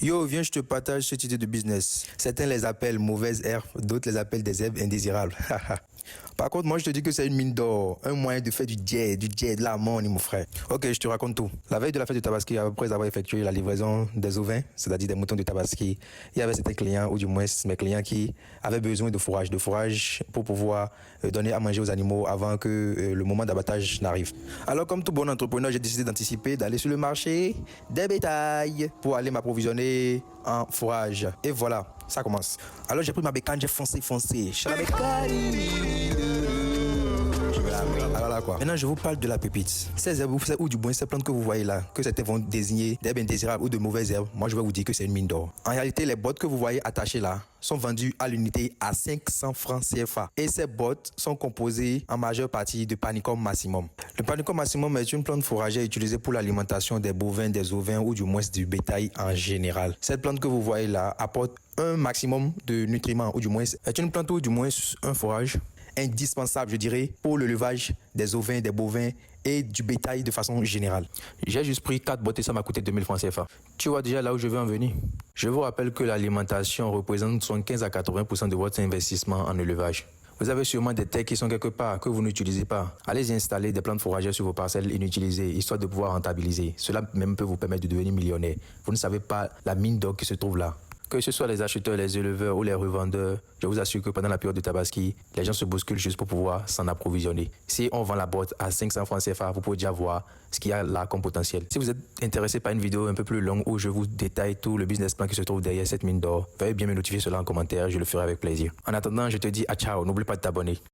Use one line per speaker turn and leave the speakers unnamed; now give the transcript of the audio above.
Yo, viens, je te partage cette idée de business. Certains les appellent mauvaises herbes, d'autres les appellent des herbes indésirables. Par contre, moi, je te dis que c'est une mine d'or, un moyen de faire du jet, de la money, mon frère. Ok, je te raconte tout. La veille de la fête de Tabaski, après avoir effectué la livraison des ovins, c'est-à-dire des moutons de Tabaski, il y avait certains clients, ou du moins mes clients, qui avaient besoin de fourrage pour pouvoir donner à manger aux animaux avant que le moment d'abattage n'arrive. Alors, comme tout bon entrepreneur, j'ai décidé d'anticiper, d'aller sur le marché des bétails pour aller m'approvisionner en fourrage. Et voilà, ça commence. Alors, j'ai pris ma bécane, j'ai foncé. Je suis la bécane. Alors là quoi. Maintenant je vous parle de la pépite. Ces herbes ou du moins ces plantes que vous voyez là, que certains vont désigner d'herbes indésirables ou de mauvaises herbes, moi je vais vous dire que c'est une mine d'or. En réalité les bottes que vous voyez attachées là sont vendues à l'unité à 500 francs CFA. Et ces bottes sont composées en majeure partie de Panicum maximum. Le Panicum maximum est une plante fourragère utilisée pour l'alimentation des bovins, des ovins ou du moins du bétail en général. Cette plante que vous voyez là apporte un maximum de nutriments ou du moins est une plante ou du moins un fourrage indispensable, je dirais, pour le levage des ovins, des bovins et du bétail de façon générale. J'ai juste pris 4 bottes et ça m'a coûté 2000 francs CFA. Tu vois déjà là où je veux en venir. Je vous rappelle que l'alimentation représente 75 à 80% de votre investissement en élevage. Vous avez sûrement des terres qui sont quelque part que vous n'utilisez pas. Allez-y installer des plantes fourragères sur vos parcelles inutilisées, histoire de pouvoir rentabiliser. Cela même peut vous permettre de devenir millionnaire. Vous ne savez pas la mine d'or qui se trouve là. Que ce soit les acheteurs, les éleveurs ou les revendeurs, je vous assure que pendant la période de Tabaski, les gens se bousculent juste pour pouvoir s'en approvisionner. Si on vend la boîte à 500 francs CFA, vous pouvez déjà voir ce qu'il y a là comme potentiel. Si vous êtes intéressé par une vidéo un peu plus longue où je vous détaille tout le business plan qui se trouve derrière cette mine d'or, veuillez bien me notifier cela en commentaire, je le ferai avec plaisir. En attendant, je te dis à ciao, n'oublie pas de t'abonner.